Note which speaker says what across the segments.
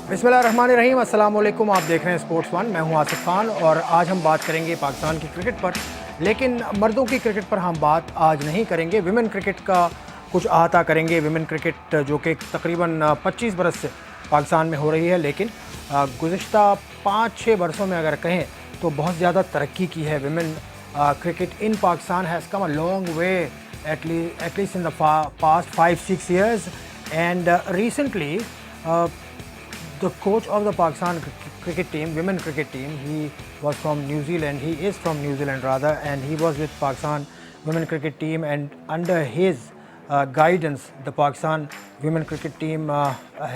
Speaker 1: बिस्मिल्लाहिर्रहमानिर्रहीम, अस्सलाम वालेकुम। आप देख रहे हैं स्पोर्ट्स वन। मैं हूं आसिफ खान और आज हम बात करेंगे पाकिस्तान की क्रिकेट पर। लेकिन मर्दों की क्रिकेट पर हम बात आज नहीं करेंगे। विमेन क्रिकेट का कुछ अहाता करेंगे। विमेन क्रिकेट जो कि तकरीबन 25 बरस से पाकिस्तान में हो रही है, लेकिन गुज़िश्ता 5-6 बरसों में अगर कहें तो बहुत ज़्यादा तरक्की की है। Women cricket in Pakistan has come a long way, at least in the past 5-6 years. And recently, uh, the coach of the Pakistan cricket team, women cricket team, he was from New Zealand. He is from New Zealand rather, and he was with Pakistan women cricket team. And under his guidance, the Pakistan women cricket team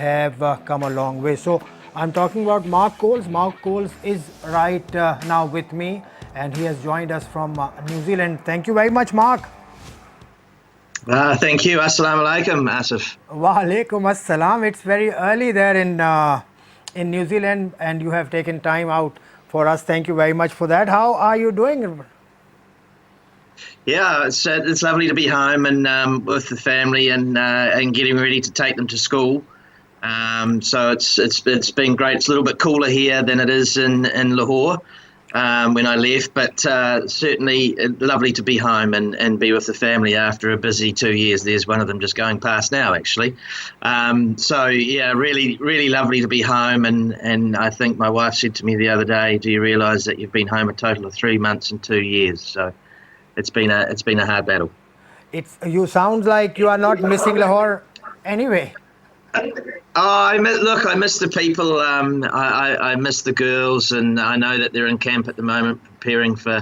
Speaker 1: have come a long way. So I'm talking about Mark Coles. Mark Coles is right now with me, and he has joined us from New Zealand. Thank you very much, Mark.
Speaker 2: Thank you. Assalamu alaikum, Asif.
Speaker 1: Walaikum assalam. It's very early there in New Zealand, and you have taken time out for us. Thank you very much for that. How are you doing?
Speaker 2: Yeah, it's lovely to be home and with the family and getting ready to take them to school. So it's been great. It's a little bit cooler here than it is in Lahore when I left, but certainly lovely to be home and be with the family after a busy 2 years. There's one of them just going past now, actually. So yeah, really lovely to be home. And I think my wife said to me the other day, "Do you realise that you've been home a total of 3 months and 2 years?" So it's been a hard battle.
Speaker 1: You sound like you are not missing Lahore anyway.
Speaker 2: I miss the people. I miss the girls, and I know that they're in camp at the moment preparing for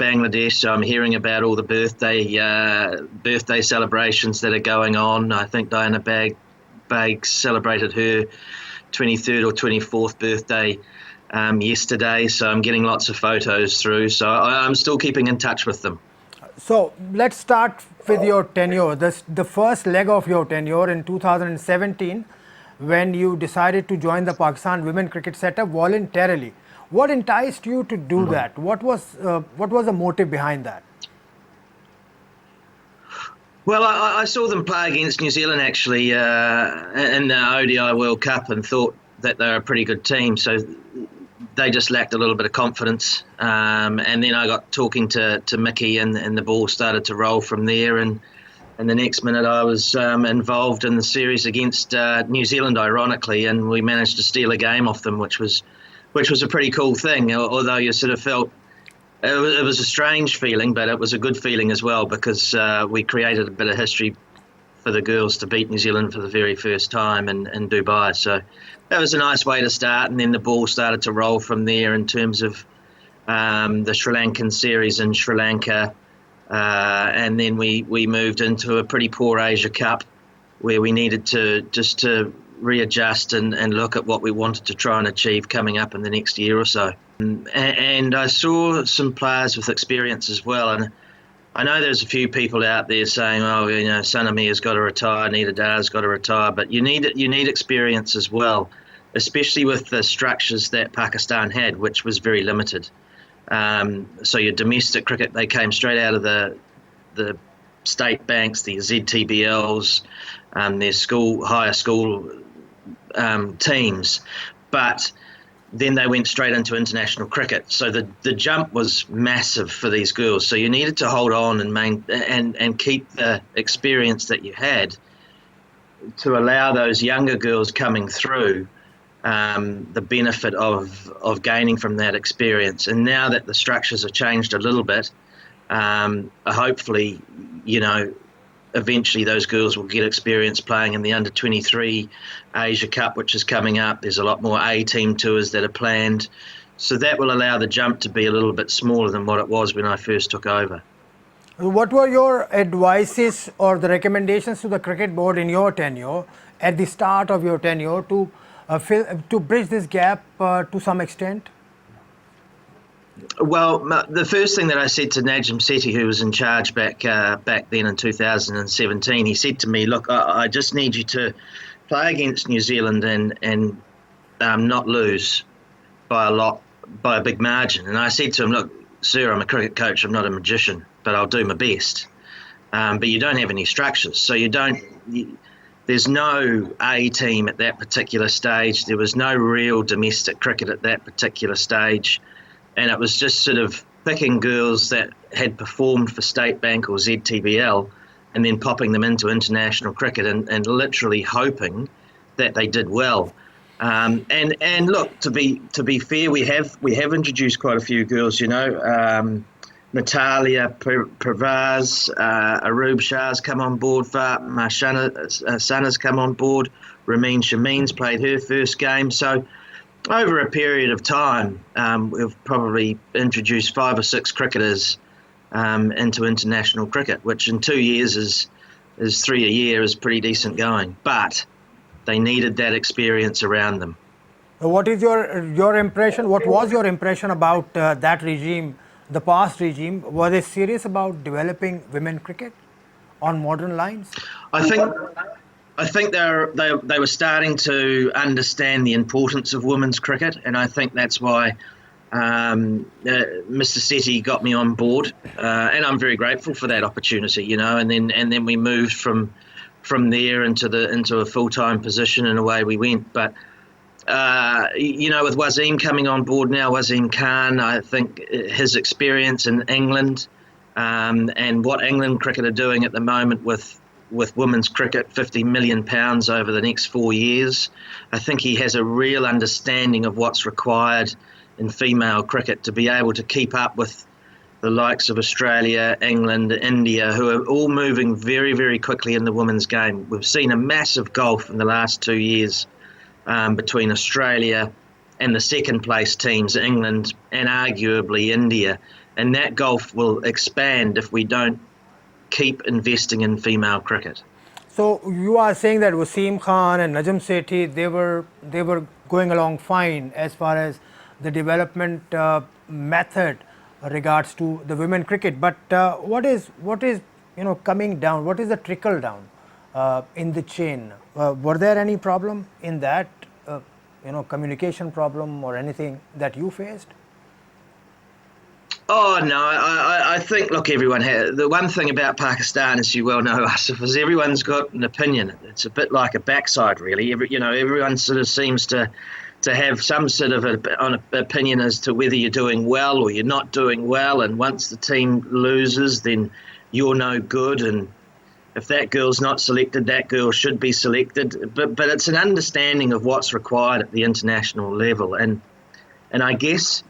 Speaker 2: Bangladesh. So I'm hearing about all the birthday celebrations that are going on. I think Diana Bagg celebrated her 23rd or 24th birthday yesterday. So I'm getting lots of photos through. So I'm still keeping in touch with them.
Speaker 1: So let's start with your tenure. The first leg of your tenure in 2017, when you decided to join the Pakistan women cricket setup voluntarily. What enticed you to do that? What was the motive behind that?
Speaker 2: Well, I saw them play against New Zealand actually in the ODI World Cup and thought that they were a pretty good team. So they just lacked a little bit of confidence. And then I got talking to Mickey and the ball started to roll from there. And the next minute I was involved in the series against New Zealand, ironically, and we managed to steal a game off them, which was a pretty cool thing. Although you sort of felt it was a strange feeling, but it was a good feeling as well because we created a bit of history for the girls to beat New Zealand for the very first time in Dubai. So that was a nice way to start, and then the ball started to roll from there in terms of the Sri Lankan series in Sri Lanka. And then we moved into a pretty poor Asia Cup where we needed to readjust and look at what we wanted to try and achieve coming up in the next year or so. And I saw some players with experience as well. And I know there's a few people out there saying, "Oh, Sanami has got to retire, Nita Dar's got to retire," but you need experience as well, especially with the structures that Pakistan had, which was very limited. So your domestic cricket, they came straight out of the state banks, the ZTBLs, their higher school teams, but then they went straight into international cricket. So the jump was massive for these girls. So you needed to hold on and keep the experience that you had to allow those younger girls coming through the benefit of gaining from that experience. And now that the structures have changed a little bit, hopefully, eventually those girls will get experience playing in the under-23 Asia Cup, which is coming up. There's a lot more A-team tours that are planned. So that will allow the jump to be a little bit smaller than what it was when I first took over.
Speaker 1: What were your advices or the recommendations to the cricket board in your tenure, at the start of your tenure, to bridge this gap to some extent?
Speaker 2: Well, the first thing that I said to Najim Sethi, who was in charge back then in 2017, he said to me, "Look, I just need you to play against New Zealand and not lose by a big margin." And I said to him, "Look, sir, I'm a cricket coach. I'm not a magician, but I'll do my best. But you don't have any structures, so there's no A team at that particular stage. There was no real domestic cricket at that particular stage. And it was just sort of picking girls that had performed for State Bank or ZTBL and then popping them into international cricket and literally hoping that they did well. And look, to be fair, we have introduced quite a few girls, Natalia Pravaz, Arub Shah's come on board, Fatma Sana's come on board, Ramin Shameen's played her first game. So over a period of time, we've probably introduced 5 or 6 cricketers into international cricket, which in 2 years is 3 a year, is pretty decent going. But they needed that experience around them.
Speaker 1: What is your impression? What was your impression about that regime, the past regime? Were they serious about developing women cricket on modern lines?
Speaker 2: I think they were starting to understand the importance of women's cricket, and I think that's why Mr. Sethi got me on board, and I'm very grateful for that opportunity. And then we moved from there into a full-time position, and away we went. But with Wasim coming on board now, Wasim Khan, I think his experience in England and what England cricket are doing at the moment with women's cricket, £50 million over the next 4 years, I think he has a real understanding of what's required in female cricket to be able to keep up with the likes of Australia, England, India, who are all moving very, very quickly in the women's game. We've seen a massive gulf in the last 2 years between Australia and the second place teams, England and arguably India. And that gulf will expand if we don't keep investing in female cricket.
Speaker 1: So you are saying that Wasim Khan and Najam Sethi, they were going along fine as far as the development method regards to the women cricket, but what is coming down? What is the trickle down in the chain? Were there any problem in that communication problem or anything that you faced?
Speaker 2: Oh no, I think everyone has. The one thing about Pakistan, as you well know, Asif, is everyone's got an opinion. It's a bit like a backside, really. Everyone sort of seems to have some sort of an opinion as to whether you're doing well or you're not doing well, and once the team loses, then you're no good, and if that girl's not selected, that girl should be selected. But it's an understanding of what's required at the international level, and I guess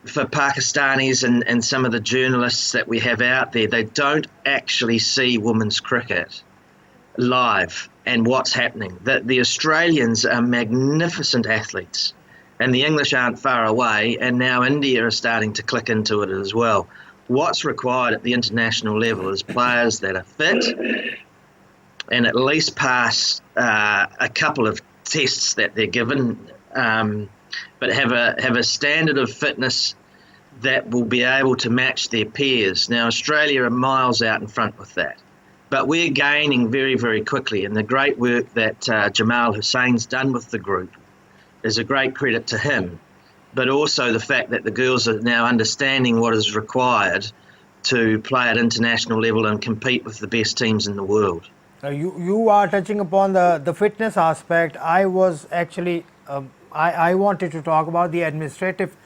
Speaker 2: for Pakistanis and some of the journalists that we have out there, they don't actually see women's cricket live and what's happening. The Australians are magnificent athletes, and the English aren't far away, and now India are starting to click into it as well. What's required at the international level is players that are fit and at least pass a couple of tests that they're given, but have a standard of fitness that will be able to match their peers. Now, Australia are miles out in front with that. But we're gaining very, very quickly, and the great work that Jamal Hussein's done with the group is a great credit to him, but also the fact that the girls are now understanding what is required to play at international level and compete with the best teams in the world.
Speaker 1: You are touching upon the fitness aspect. I was actually, I wanted to talk about the administrative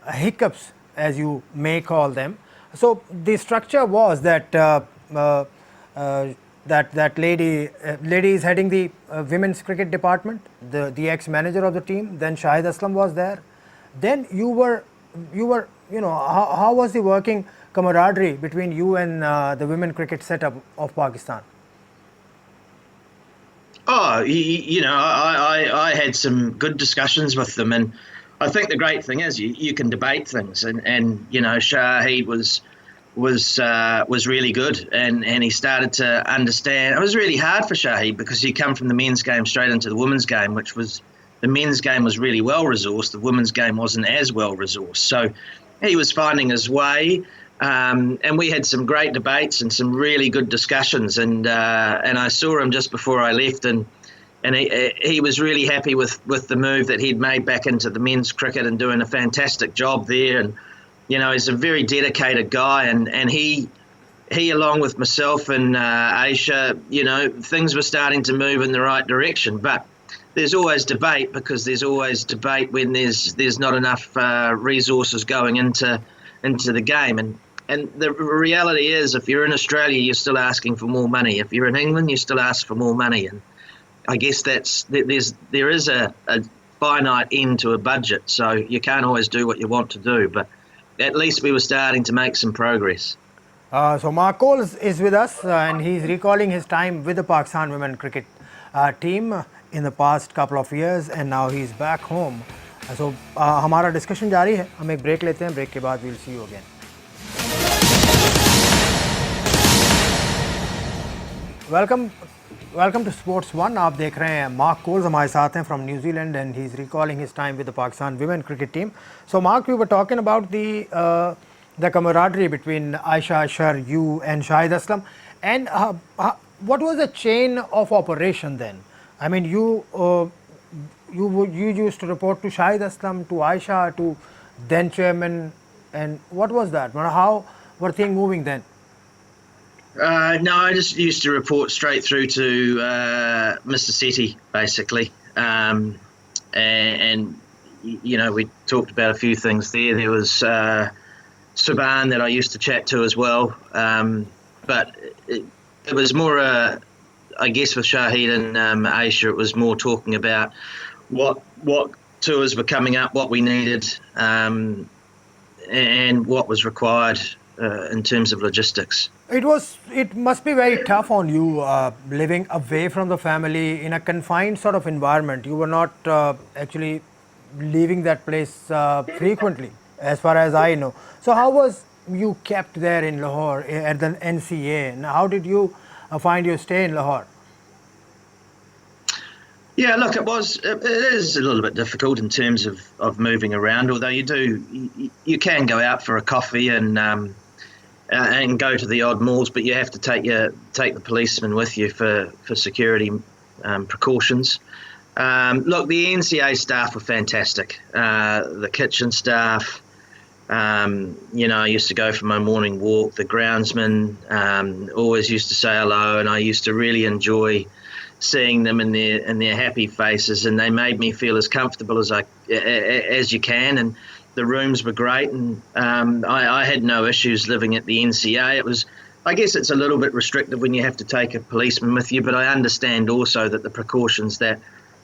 Speaker 1: hiccups, as you may call them. So the structure was that that lady is heading the women's cricket department, the ex-manager of the team. Then Shahid Aslam was there. Then you were how was the working camaraderie between you and the women cricket setup of Pakistan?
Speaker 2: Oh, I had some good discussions with them, and I think the great thing is you can debate things, and Shahid was really good, and he started to understand. It was really hard for Shahid because he come from the men's game straight into the women's game, which was, the men's game was really well resourced, the women's game wasn't as well resourced. So he was finding his way, and we had some great debates and some really good discussions, and I saw him just before I left, and he was really happy with the move that he'd made back into the men's cricket and doing a fantastic job there. And he's a very dedicated guy, and he he, along with myself and Aisha, things were starting to move in the right direction. But there's always debate, because there's always debate when there's not enough resources going into the game. And the reality is, if you're in Australia, you're still asking for more money. If you're in England, you still ask for more money. And I guess there is a finite end to a budget, so you can't always do what you want to do. But at least we were starting to make some progress.
Speaker 1: So Mark Coles is with us, and he's recalling his time with the Pakistan women cricket team in the past couple of years, and now he's back home. So हमारा discussion जारी है. हम एक break लेते हैं. Break के बाद we'll see you again. Welcome to Sports1. आप देख रहे हैं. Mark Coles हमारे साथ हैं from New Zealand, and he's recalling his time with the Pakistan women cricket team. So Mark, we were talking about the camaraderie between Aisha Ashar, you and Shahid Aslam, and what was the chain of operation then? I mean, you used to report to Shahid Aslam, to Aisha, to then chairman, and what was that? How were things moving then?
Speaker 2: No, I just used to report straight through to Mr. Sethi, basically, and we talked about a few things there. There was Saban that I used to chat to as well, but it was more, I guess, with Shahid and Aisha, it was more talking about what tours were coming up, what we needed, and what was required in terms of logistics. It
Speaker 1: must be very tough on you living away from the family in a confined sort of environment. You were not actually leaving that place frequently, as far as I know. So how was you kept there in Lahore at the NCA, and how did you find your stay in Lahore?
Speaker 2: Yeah, look, it is a little bit difficult in terms of moving around, although you can go out for a coffee and go to the odd malls, but you have to take the policeman with you for security precautions. Look, the NCA staff were fantastic. The kitchen staff, I used to go for my morning walk. The groundsmen always used to say hello, and I used to really enjoy seeing them in their happy faces, and they made me feel as comfortable as you can. And the rooms were great, and I had no issues living at the NCA. I guess it's a little bit restrictive when you have to take a policeman with you, but I understand also that the precautions that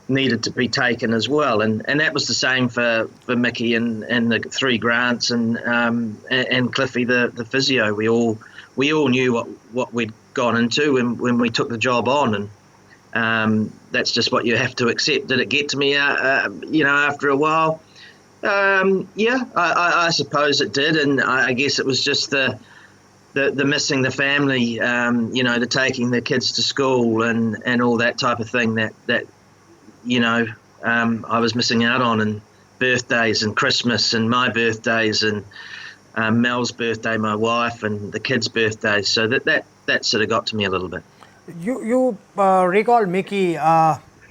Speaker 2: needed to be taken as well, and that was the same for Mickey and the three Grants and Cliffy the physio. We all knew what we'd gone into when we took the job on, and that's just what you have to accept. Did it get to me after a while? I suppose it did, and I guess it was just the missing the family, the taking the kids to school and all that type of thing that I was missing out on, and birthdays and Christmas and my birthdays and Mel's birthday, my wife, and the kids' birthdays. So that sort of got to me a little bit.
Speaker 1: You recall Mickey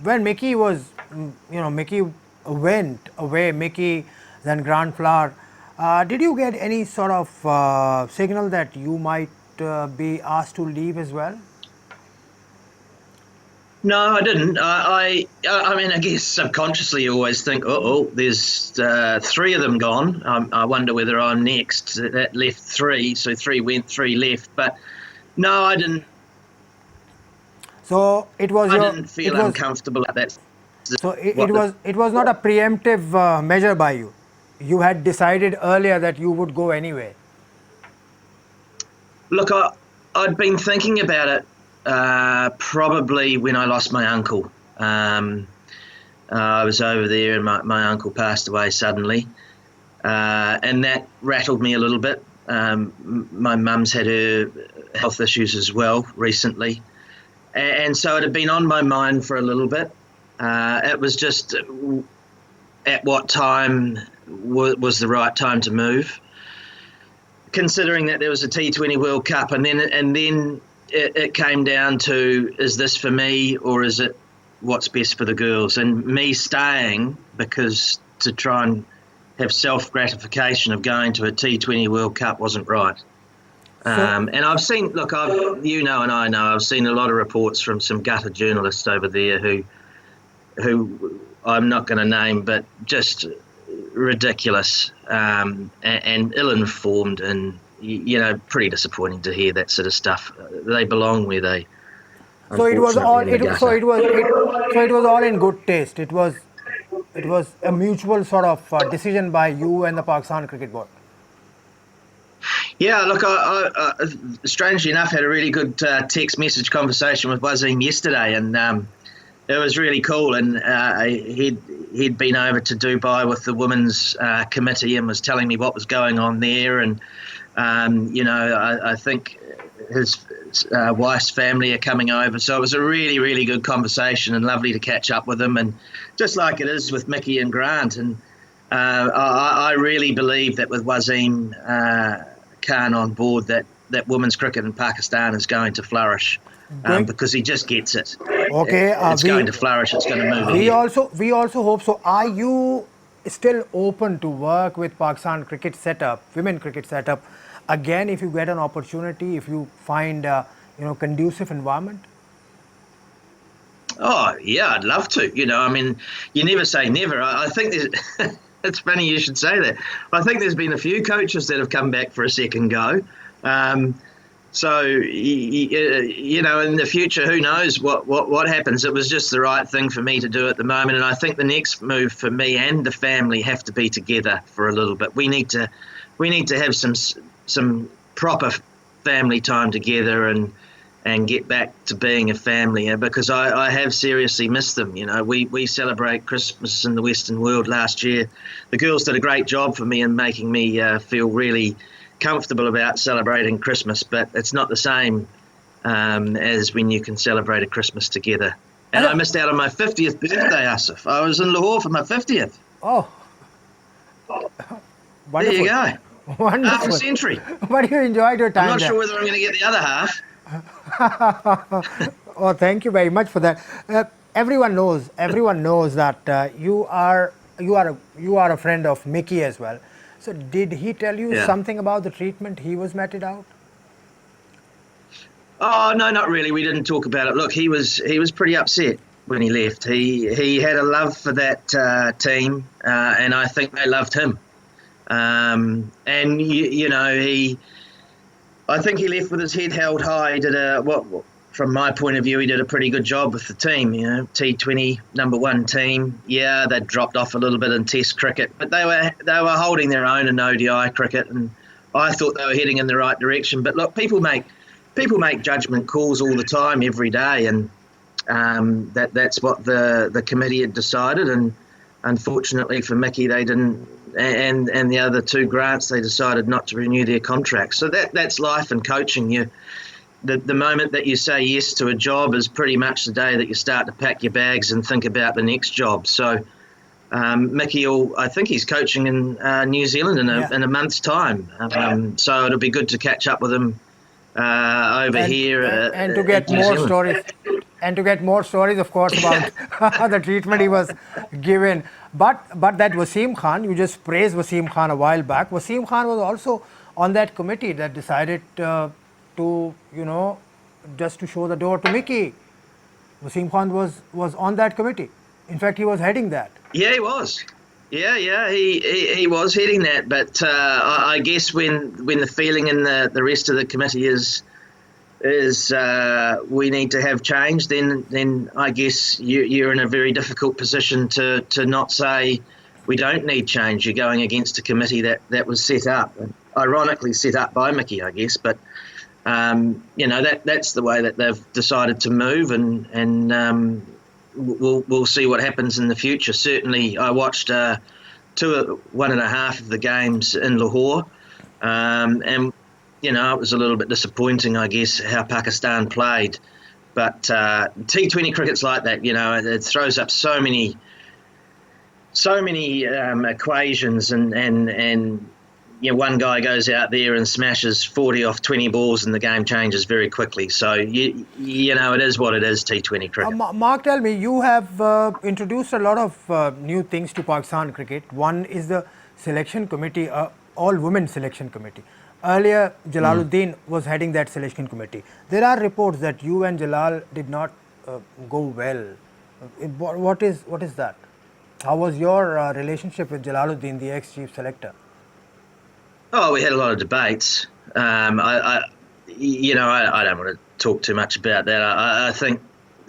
Speaker 1: when Mickey was, Mickey went away, Mickey, then Grand Flower. Did you get any sort of signal that you might be asked to leave as well?
Speaker 2: No, I didn't. I mean, I guess subconsciously you always think, there's three of them gone. I wonder whether I'm next. That left three, so three went, three left. But no, I didn't.
Speaker 1: So it was.
Speaker 2: I didn't feel uncomfortable at that.
Speaker 1: So it was not a preemptive measure by you. You had decided earlier that you would go anyway.
Speaker 2: Look, I'd been thinking about it probably when I lost my uncle. I was over there and my uncle passed away suddenly, and that rattled me a little bit. My mum's had her health issues as well recently, and so it had been on my mind for a little bit. It was just at what time was the right time to move, considering that there was a T20 World Cup, and then it came down to, is this for me or is it what's best for the girls? And me staying because to try and have self-gratification of going to a T20 World Cup wasn't right. And I've seen, look, and I know, I've seen a lot of reports from some gutter journalists over there who I'm not going to name, but just ridiculous and ill-informed, and pretty disappointing to hear that sort of stuff. They belong where they.
Speaker 1: So it was all. It was all in good taste. It was a mutual sort of decision by you and the Pakistan Cricket Board.
Speaker 2: Yeah, look, I strangely enough had a really good text message conversation with Wasim yesterday, and it was really cool. And he'd been over to Dubai with the women's committee and was telling me what was going on there. And I think his wife's family are coming over, so it was a really, really good conversation and lovely to catch up with him. And just like it is with Mickey and Grant, and I really believe that with Wasim Khan on board, that women's cricket in Pakistan is going to flourish. Because he just gets it.
Speaker 1: Okay,
Speaker 2: it's going to flourish. It's going to move ahead.
Speaker 1: We also hope so. Are you still open to work with Pakistan cricket setup, women cricket setup, again if you get an opportunity, if you find conducive environment?
Speaker 2: Oh yeah, I'd love to. You never say never. I think it's funny you should say that. I think there's been a few coaches that have come back for a second go. So, in the future, who knows what happens. It was just the right thing for me to do at the moment. And I think the next move for me and the family have to be together for a little bit. We need to have some proper family time together and get back to being a family, because I have seriously missed them. We celebrate Christmas in the Western world last year. The girls did a great job for me in making me feel really comfortable about celebrating Christmas, but it's not the same as when you can celebrate a Christmas together. And I missed out on my 50th birthday, Asif. I was in Lahore for my 50th.
Speaker 1: Oh, wonderful.
Speaker 2: There you go.
Speaker 1: Wonderful.
Speaker 2: Half a century.
Speaker 1: But you enjoyed your time.
Speaker 2: I'm not sure whether I'm going to get the other half.
Speaker 1: Oh, thank you very much for that. Everyone knows that you are a friend of Mickey as well. So did he tell you something about the treatment he was meted out?
Speaker 2: Oh no, not really. We didn't talk about it. Look, he was pretty upset when he left. He had a love for that team, and I think they loved him. And I think he left with his head held high. He did from my point of view, he did a pretty good job with the team. T20 #1 team. Yeah, they dropped off a little bit in Test cricket, but they were holding their own in ODI cricket, and I thought they were heading in the right direction. But look, people make judgment calls all the time, every day, and that's what the committee had decided. And unfortunately for Mickey, they didn't, and the other two Grants, they decided not to renew their contracts. So that's life and coaching. The moment that you say yes to a job is pretty much the day that you start to pack your bags and think about the next job. So Mickey, I think he's coaching in New Zealand in a month's time. So it'll be good to catch up with him here
Speaker 1: and to get more stories. And to get more stories, of course, about the treatment he was given. But that Wasim Khan, you just praised Wasim Khan a while back. Wasim Khan was also on that committee that decided to just to show the door to Mickey. Wasim Khan was on that committee. In fact, he was heading that.
Speaker 2: Yeah, he was. Yeah, he was heading that. But I guess when the feeling in the rest of the committee is we need to have change, then I guess you're in a very difficult position to not say we don't need change. You're going against a committee that was set up, ironically set up by Mickey, I guess. But that's the way that they've decided to move, and we'll see what happens in the future. Certainly, I watched 1.5 of the games in Lahore, and it was a little bit disappointing, I guess, how Pakistan played. But T20 cricket's like that, it throws up so many equations, and one guy goes out there and smashes 40 off 20 balls and the game changes very quickly. So, it is what it is, T20 cricket.
Speaker 1: Mark, tell me, you have introduced a lot of new things to Pakistan cricket. One is the selection committee, all-women selection committee. Earlier, Jalaluddin was heading that selection committee. There are reports that you and Jalal did not go well. What is that? How was your relationship with Jalaluddin, the ex-chief selector?
Speaker 2: Oh, we had a lot of debates. I don't want to talk too much about that. I think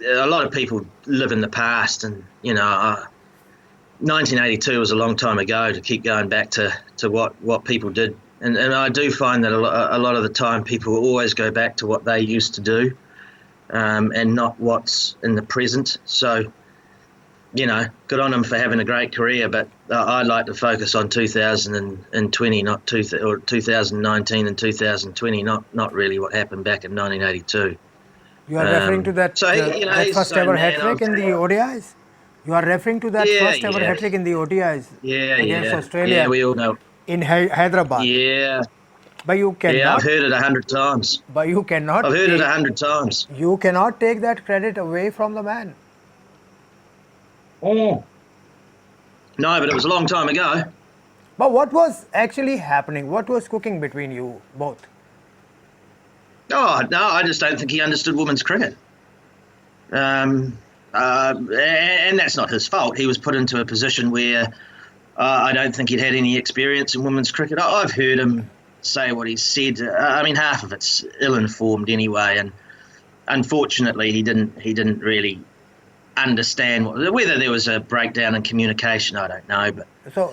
Speaker 2: a lot of people live in the past, and 1982 was a long time ago to keep going back to what people did. And I do find that a lot of the time people always go back to what they used to do, and not what's in the present. So, good on them for having a great career, but I'd like to focus on 2020, not 2019 and 2020, not really what happened back in 1982.
Speaker 1: You are referring to that, that first ever hat-trick in the ODIs? You are referring to that first ever hat-trick in the ODIs against Australia?
Speaker 2: Yeah, we all know.
Speaker 1: In Hyderabad.
Speaker 2: Yeah.
Speaker 1: But you cannot.
Speaker 2: Yeah, I've heard it 100 times.
Speaker 1: But you cannot.
Speaker 2: I've heard it 100 times.
Speaker 1: You cannot take that credit away from the man.
Speaker 2: Oh. No, but it was a long time ago.
Speaker 1: But what was actually happening? What was cooking between you both?
Speaker 2: Oh, no, I just don't think he understood women's cricket. And that's not his fault. He was put into a position where I don't think he'd had any experience in women's cricket. I've heard him say what he said. I mean, half of it's ill-informed anyway, and unfortunately, he didn't really understand whether there was a breakdown in communication. I don't know, but
Speaker 1: so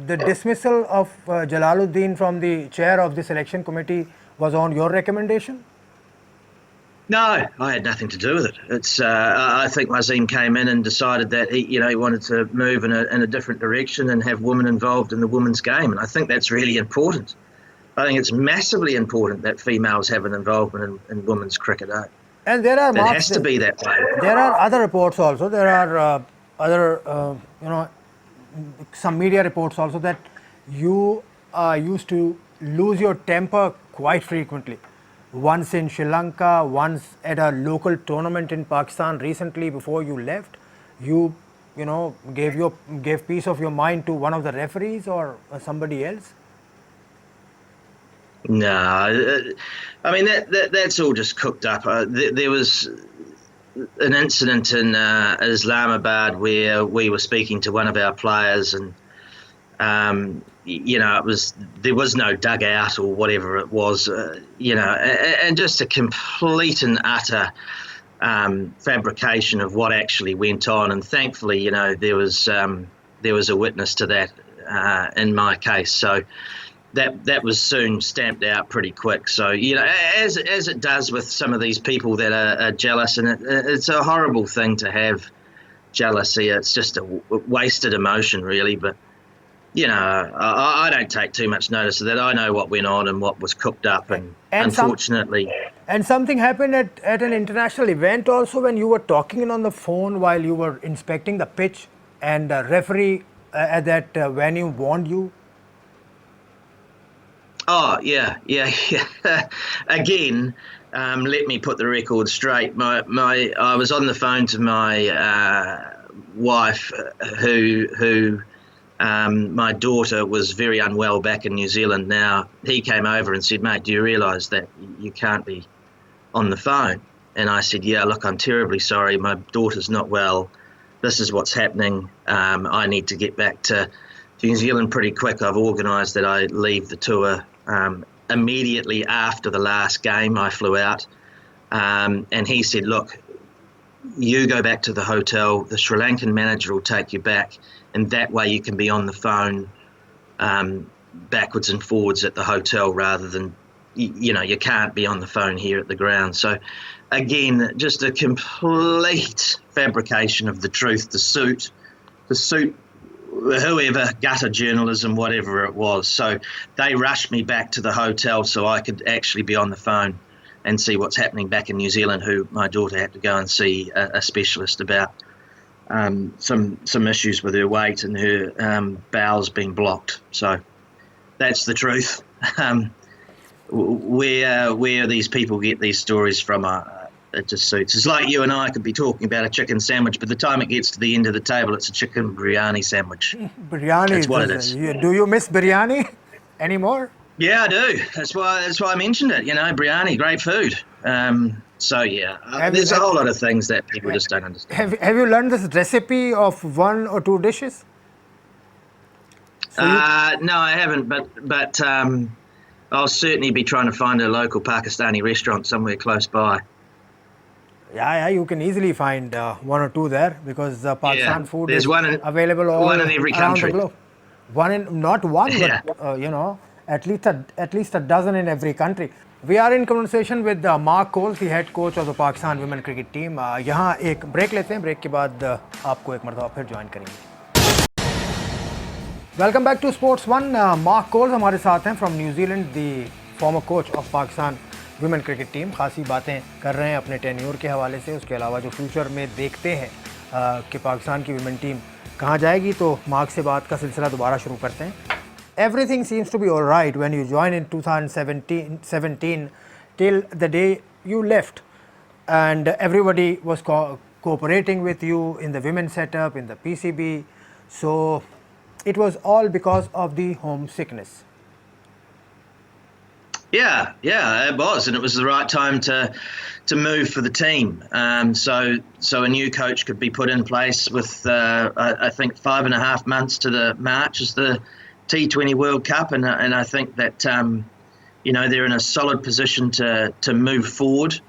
Speaker 1: the dismissal of Jalaluddin from the chair of the selection committee was on your recommendation?
Speaker 2: No, I had nothing to do with it. It's I think Wasim came in and decided that he wanted to move in a different direction and have women involved in the women's game, and I think that's really important. I think it's massively important that females have an involvement in women's cricket.
Speaker 1: And there are
Speaker 2: it has to be that way.
Speaker 1: There are other reports also. There are some media reports also that you used to lose your temper quite frequently. Once in Sri Lanka, once at a local tournament in Pakistan recently before you left, you gave piece of your mind to one of the referees or somebody else?
Speaker 2: No, I mean that's all just cooked up. There was an incident in Islamabad where we were speaking to one of our players, and there was no dugout or whatever it was, and just a complete and utter fabrication of what actually went on. And thankfully, there was a witness to that in my case. So that was soon stamped out pretty quick. So, as it does with some of these people that are jealous, and it's a horrible thing to have jealousy. It's just a wasted emotion, really. But, I don't take too much notice of that. I know what went on and what was cooked up, and unfortunately.
Speaker 1: And something happened at an international event also when you were talking on the phone while you were inspecting the pitch, and the referee at that venue warned you.
Speaker 2: Oh, yeah. Again, let me put the record straight. I was on the phone to my wife, who my daughter was very unwell back in New Zealand. Now, he came over and said, "Mate, do you realise that you can't be on the phone?" And I said, "Yeah, look, I'm terribly sorry. My daughter's not well. This is what's happening. I need to get back to New Zealand pretty quick. I've organised that I leave the tour immediately after the last game. I flew out." And he said, "Look, you go back to the hotel. The Sri Lankan manager will take you back, and that way you can be on the phone backwards and forwards at the hotel rather than, you can't be on the phone here at the ground." So, again, just a complete fabrication of the truth to suit whoever, gutter journalism, whatever it was. So they rushed me back to the hotel so I could actually be on the phone and see what's happening back in New Zealand, who my daughter had to go and see a specialist about some issues with her weight and her bowels being blocked. So that's the truth. Where these people get these stories from, it just suits. It's like you and I could be talking about a chicken sandwich, but the time it gets to the end of the table, it's a chicken biryani sandwich.
Speaker 1: Biryani.
Speaker 2: That's what it is.
Speaker 1: Do you miss biryani anymore?
Speaker 2: Yeah, I do. That's why I mentioned it. Biryani, great food.
Speaker 1: Have you
Speaker 2: There's a whole lot of things that people just don't understand.
Speaker 1: have you learned this recipe of one or two dishes? So you
Speaker 2: No, I haven't, but I'll certainly be trying to find a local Pakistani restaurant somewhere close by.
Speaker 1: yeah, you can easily find one or two there because
Speaker 2: Yeah,
Speaker 1: Pakistan food
Speaker 2: there's
Speaker 1: is
Speaker 2: one in
Speaker 1: available
Speaker 2: one
Speaker 1: all
Speaker 2: in every
Speaker 1: around the
Speaker 2: country.
Speaker 1: globe. One in not one, but
Speaker 2: Yeah.
Speaker 1: at least a dozen in every country. We are in conversation with Mark Coles, the head coach of the Pakistan women cricket team. यहाँ एक break लेते हैं, break के बाद आपको एक मरतबा फिर ज्वाइन करेंगे. Welcome back to sports one. Mark Coles हमारे साथ हैं from New Zealand, the former coach of Pakistan women cricket team. खासी बातें कर रहे हैं अपने टेन्योर के हवाले से, उसके अलावा जो फ्यूचर में देखते हैं कि पाकिस्तान की वुमेन टीम कहाँ जाएगी. तो मार्क से बात का सिलसिला दोबारा शुरू करते हैं. Everything seems to be all right when you joined in 2017 till the day you left, and everybody was cooperating with you in the women's setup, in the PCB. So it was all because of the homesickness.
Speaker 2: Yeah, it was, and it was the right time to move for the team. So a new coach could be put in place with I think 5.5 months to the March is the T20 World Cup, and I think that they're in a solid position to move forward,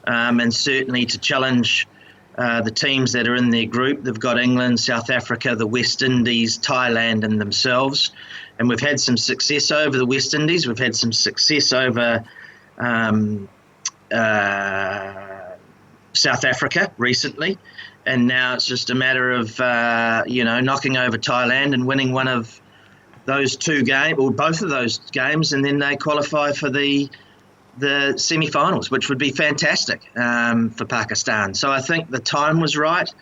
Speaker 2: and certainly to challenge the teams that are in their group. They've got England, South Africa, the West Indies, Thailand, and themselves. And we've had some success over the West Indies. We've had some success over South Africa recently, and now it's just a matter of knocking over Thailand and winning one of those two games, or both of those games, and then they qualify for the semi-finals, which would be fantastic for Pakistan. So I think the time was right.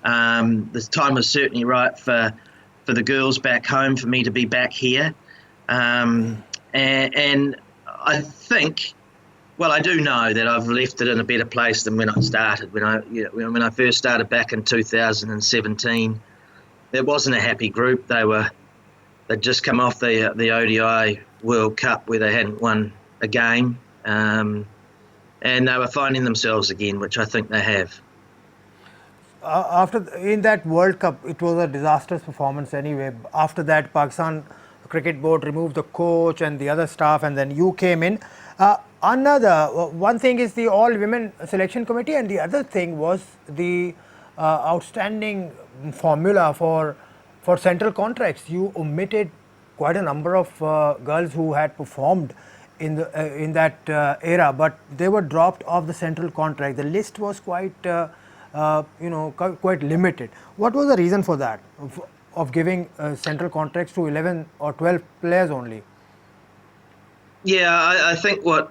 Speaker 2: The time was certainly right for the girls back home, for me to be back here. And I think, well, I do know that I've left it in a better place than when I started. When I first started back in 2017, it wasn't a happy group. They'd just come off the ODI World Cup where they hadn't won a game, and they were finding themselves again, which I think they have.
Speaker 1: In that World Cup, it was a disastrous performance anyway. After that, Pakistan Cricket Board removed the coach and the other staff, and then you came in. One thing is the all-women selection committee, and the other thing was the outstanding formula for central contracts. You omitted quite a number of girls who had performed in that era, but they were dropped off the central contract. The list was quite limited. What was the reason for that, of giving central contracts to 11 or 12 players only?
Speaker 2: Yeah, I think what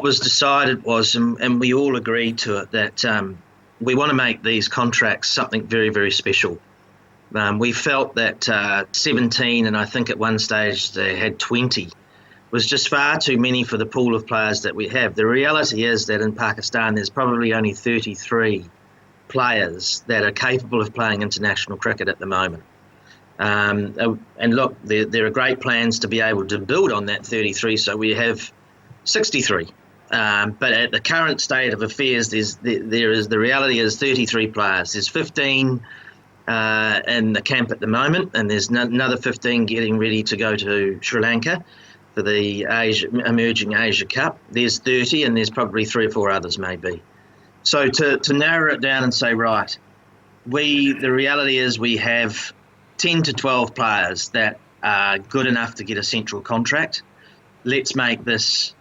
Speaker 2: was decided was, and we all agreed to it, that we want to make these contracts something very, very special. We felt that 17, and I think at one stage they had 20, was just far too many for the pool of players that we have. The reality is that in Pakistan there's probably only 33 players that are capable of playing international cricket at the moment. And look, there are great plans to be able to build on that 33, so we have 63. But at the current state of affairs, the reality is 33 players. There's 15 in the camp at the moment, and there's another 15 getting ready to go to Sri Lanka for the Emerging Asia Cup. There's 30, and there's probably 3 or 4 others maybe. So to narrow it down and say, right, the reality is we have 10 to 12 players that are good enough to get a central contract. Let's make this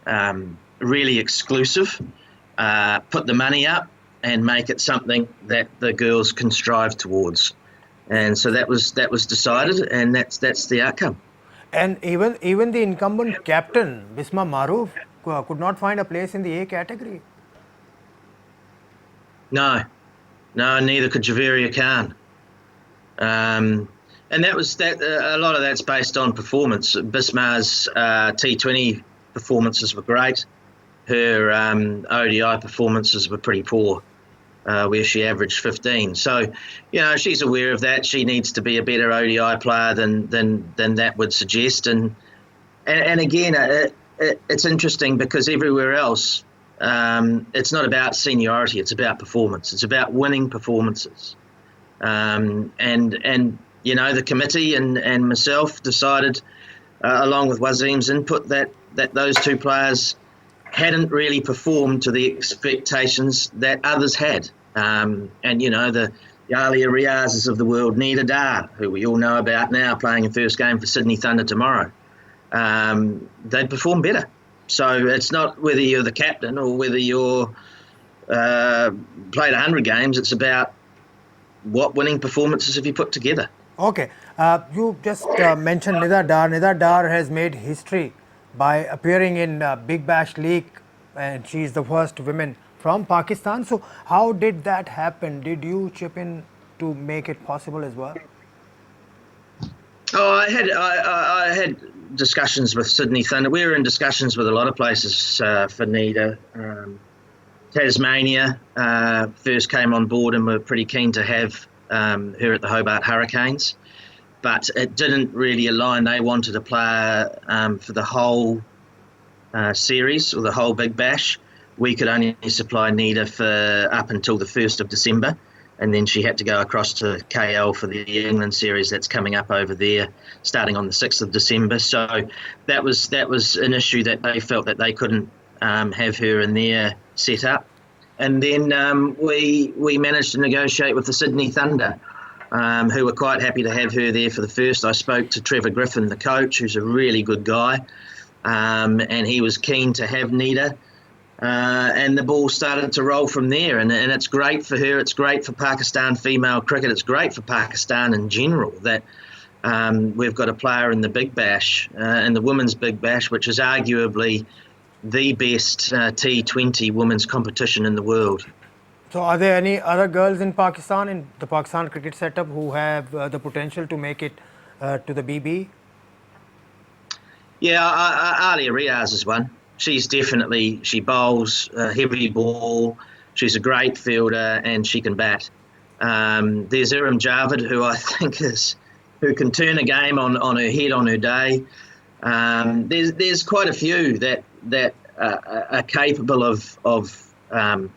Speaker 2: really exclusive, put the money up, and make it something that the girls can strive towards. And so that was decided, and that's the outcome.
Speaker 1: And even the incumbent captain, Bisma Maroof, could not find a place in the A category.
Speaker 2: No, neither could Javeria Khan. And that was that. A lot of that's based on performance. Bisma's T20 performances were great. Her ODI performances were pretty poor, where she averaged 15. So, she's aware of that. She needs to be a better ODI player than that would suggest. And and again, it's interesting because everywhere else, it's not about seniority; it's about performance. It's about winning performances. And you know, the committee and myself decided, along with Wazim's input, that those two players hadn't really performed to the expectations that others had. And you know, the Alia Riazes of the world, Nida Dar, who we all know about now, playing a first game for Sydney Thunder tomorrow, they'd perform better. So it's not whether you're the captain or whether you're played 100 games. It's about what winning performances have you put together.
Speaker 1: Okay, you just mentioned Nida Dar. Nida Dar has made history by appearing in Big Bash League, and she is the first woman from Pakistan. So how did that happen? Did you chip in to make it possible as well?
Speaker 2: Oh, I had discussions with Sydney Thunder. We were in discussions with a lot of places for Nida. Tasmania first came on board and were pretty keen to have her at the Hobart Hurricanes, but it didn't really align. They wanted a player for the whole series or the whole Big Bash. We could only supply Nida for up until the 1st of December, and then she had to go across to KL for the England series that's coming up over there, starting on the 6th of December. So that was an issue that they felt that they couldn't have her in their setup. And then we managed to negotiate with the Sydney Thunder, who were quite happy to have her there for the first. I spoke to Trevor Griffin, the coach, who's a really good guy, and he was keen to have Nida. And the ball started to roll from there, and it's great for her. It's great for Pakistan female cricket. It's great for Pakistan in general that we've got a player in the Big Bash, in the Women's Big Bash, which is arguably the best T20 women's competition in the world.
Speaker 1: So are there any other girls in Pakistan, in the Pakistan cricket setup, who have the potential to make it to the BB?
Speaker 2: Yeah, Alia Riaz is one. She bowls a heavy ball, she's a great fielder, and she can bat. There's Iram Javed, who I think who can turn a game on her head on her day. There's quite a few that are capable of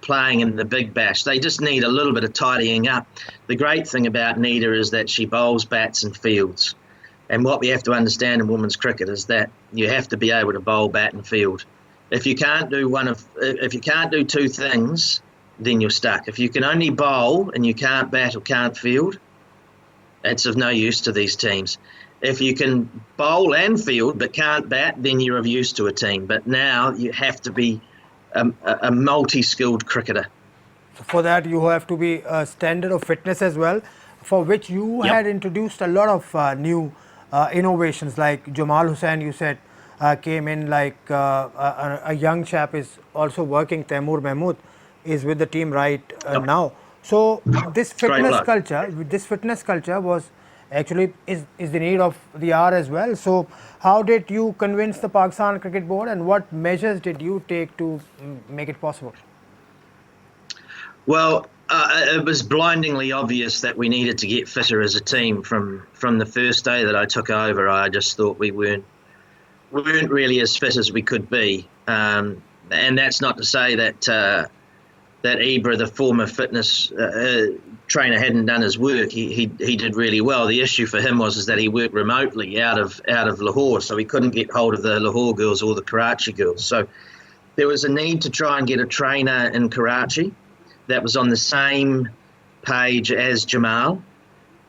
Speaker 2: playing in the Big Bash. They just need a little bit of tidying up. The great thing about Nida is that she bowls, bats and fields. And what we have to understand in women's cricket is that you have to be able to bowl, bat and field. If you can't do two things, then you're stuck. If you can only bowl and you can't bat or can't field, it's of no use to these teams. If you can bowl and field but can't bat, then you're of use to a team. But now you have to be a multi-skilled cricketer.
Speaker 1: So for that, you have to be a standard of fitness as well, for which you had introduced a lot of new innovations, like Jamal Hussain, you said, came in, like a young chap is also working, Taimur Mahmood, is with the team right now. So this fitness culture was actually is the need of the hour as well. So how did you convince the Pakistan Cricket Board, and what measures did you take to make it possible?
Speaker 2: Well, it was blindingly obvious that we needed to get fitter as a team from the first day that I took over. I just thought we weren't really as fit as we could be, and that's not to say that Ibra, the former fitness trainer, hadn't done his work. He did really well. The issue for him was that he worked remotely out of Lahore, so he couldn't get hold of the Lahore girls or the Karachi girls. So there was a need to try and get a trainer in Karachi that was on the same page as Jamal,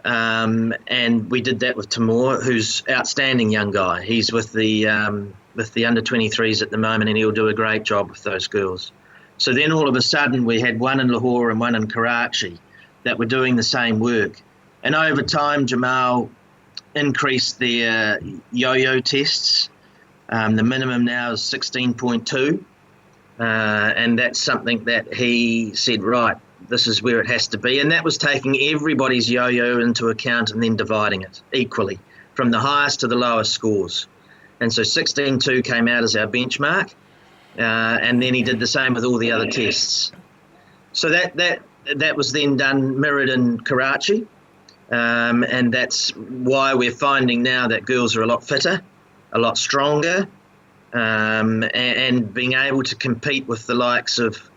Speaker 2: and we did that with Taimur, who's an outstanding young guy. He's with the under 23s at the moment, and he'll do a great job with those girls. So then all of a sudden we had one in Lahore and one in Karachi that were doing the same work, and over time Jamal increased their yo-yo tests. The minimum now is 16.2. And that's something that he said, right, this is where it has to be. And that was taking everybody's yo-yo into account and then dividing it equally from the highest to the lowest scores. And so 16.2 came out as our benchmark. And then he did the same with all the other tests. So that was then mirrored in Karachi. And that's why we're finding now that girls are a lot fitter. a lot stronger, and being able to compete with the likes of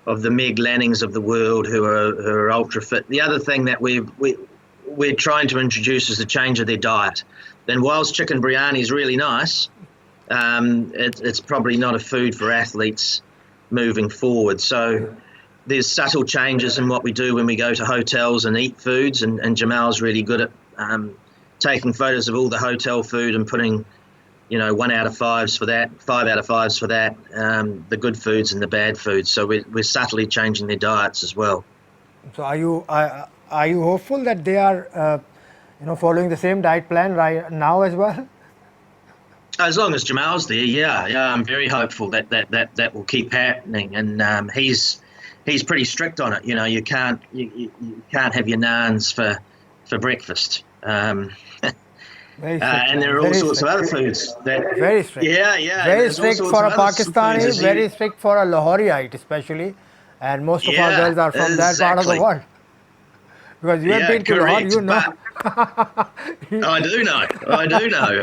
Speaker 2: the Meg Lannings of the world who are ultra fit. The other thing that we're trying to introduce is the change of their diet. And whilst chicken biryani is really nice, it's probably not a food for athletes moving forward. So there's subtle changes in what we do when we go to hotels and eat foods, and Jamal's really good at taking photos of all the hotel food and putting 1 out of 5s for that, 5 out of 5s for that, the good foods and the bad foods. So we're subtly changing their diets as well.
Speaker 1: So are you hopeful that they are following the same diet plan right now as well?
Speaker 2: As long as Jamal's there, yeah, I'm very hopeful that will keep happening. And he's pretty strict on it. You can't have your naans for breakfast. And there are all sorts of other foods that
Speaker 1: very strict.
Speaker 2: Yeah.
Speaker 1: Very strict for a Pakistani, very strict for a Lahoriite especially, and most of our girls are from that part of the world. Because you have been to Lahore, you know.
Speaker 2: I do know.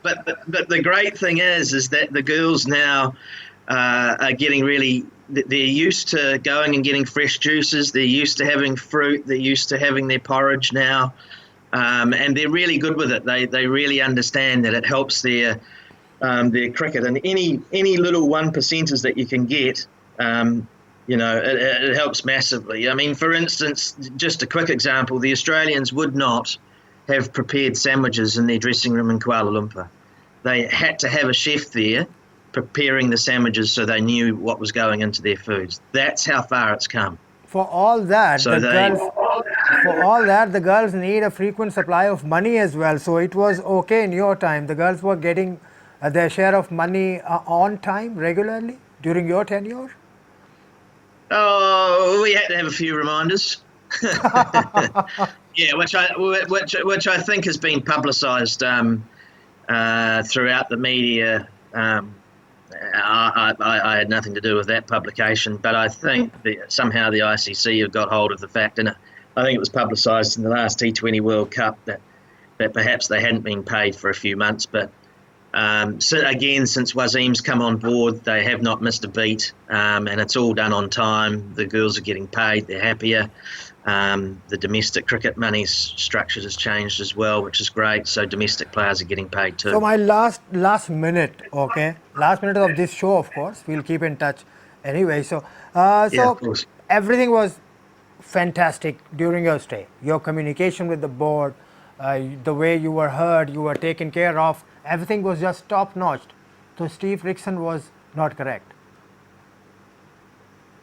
Speaker 2: But the great thing is that the girls now are getting really. They're used to going and getting fresh juices. They're used to having fruit. They're used to having their porridge now. And they're really good with it. They really understand that it helps their cricket, and any little 1%ers that you can get, it helps massively. I mean, for instance, just a quick example: the Australians would not have prepared sandwiches in their dressing room in Kuala Lumpur. They had to have a chef there preparing the sandwiches so they knew what was going into their foods. That's how far it's come.
Speaker 1: For all that, the girls need a frequent supply of money as well. So it was okay in your time. The girls were getting their share of money on time, regularly, during your tenure?
Speaker 2: Oh, we had to have a few reminders. Yeah, which I think has been publicised throughout the media. I had nothing to do with that publication, but I think somehow the ICC have got hold of the fact, and I think it was publicised in the last T20 World Cup that perhaps they hadn't been paid for a few months. But so again, since Wasim's come on board, they have not missed a beat, and it's all done on time. The girls are getting paid; they're happier. The domestic cricket money structure has changed as well, which is great. So domestic players are getting paid too.
Speaker 1: So my last minute of this show, of course, we'll keep in touch anyway. So
Speaker 2: of course.
Speaker 1: Everything was fantastic during your stay. Your communication with the board, the way you were heard, you were taken care of, everything was just top notch. So Steve Rickson was not correct.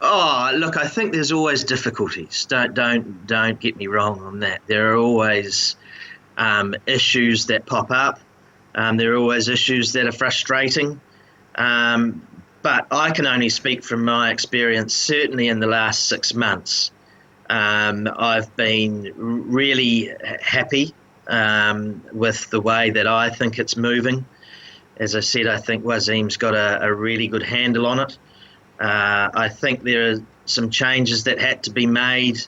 Speaker 2: Oh, look, I think there's always difficulties. Don't get me wrong on that. There are always issues that pop up. There are always issues that are frustrating. But I can only speak from my experience, certainly in the last 6 months. I've been really happy with the way that I think it's moving. As I said, I think Wasim's got a really good handle on it. I think there are some changes that had to be made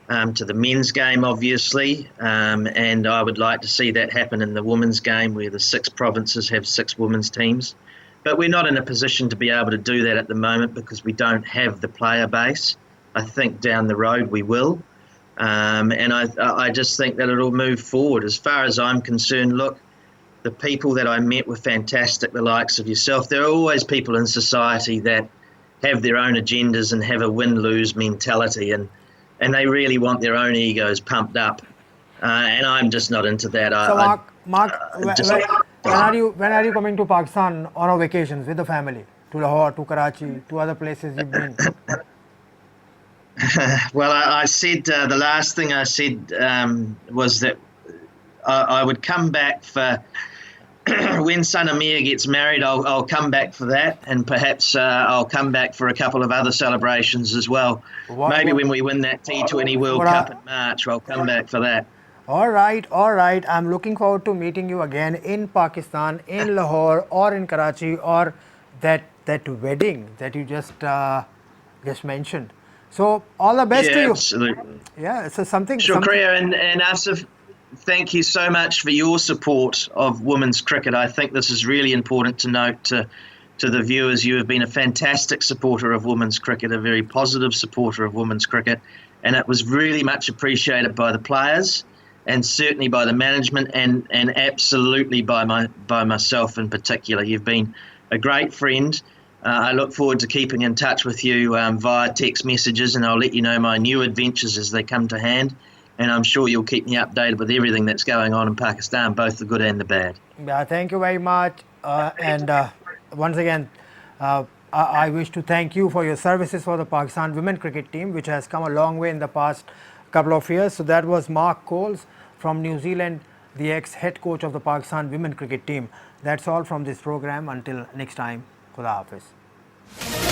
Speaker 2: to the men's game, obviously, and I would like to see that happen in the women's game, where the 6 provinces have 6 women's teams. But we're not in a position to be able to do that at the moment because we don't have the player base. I think down the road we will, and I just think that it'll move forward. As far as I'm concerned, look, the people that I met were fantastic, the likes of yourself. There are always people in society that have their own agendas and have a win-lose mentality, and they really want their own egos pumped up, and I'm just not into that.
Speaker 1: So Mark, when are you coming to Pakistan on our vacations with the family, to Lahore, to Karachi, to other places you've been?
Speaker 2: Well, I said the last thing I said was that I would come back for when Son Amir gets married. I'll come back for that, and perhaps I'll come back for a couple of other celebrations as well. Maybe when we win that T20 World Cup in March, I'll come back for that.
Speaker 1: All right. I'm looking forward to meeting you again in Pakistan, in Lahore, or in Karachi, or that wedding that you just mentioned. So all the best to you.
Speaker 2: Absolutely.
Speaker 1: Yeah, so something.
Speaker 2: Shukriya and Asif. thank you so much for your support of women's cricket. I think this is really important to note to the viewers. You have been a fantastic supporter of women's cricket, a very positive supporter of women's cricket, and it was really much appreciated by the players and certainly by the management and absolutely by myself in particular. You've been a great friend. I look forward to keeping in touch with you via text messages, and I'll let you know my new adventures as they come to hand. And I'm sure you'll keep me updated with everything that's going on in Pakistan, both the good and the bad.
Speaker 1: Yeah, thank you very much. Once again, I wish to thank you for your services for the Pakistan women cricket team, which has come a long way in the past couple of years. So that was Mark Coles from New Zealand, the ex-head coach of the Pakistan women cricket team. That's all from this program. Until next time, Khuda Hafiz.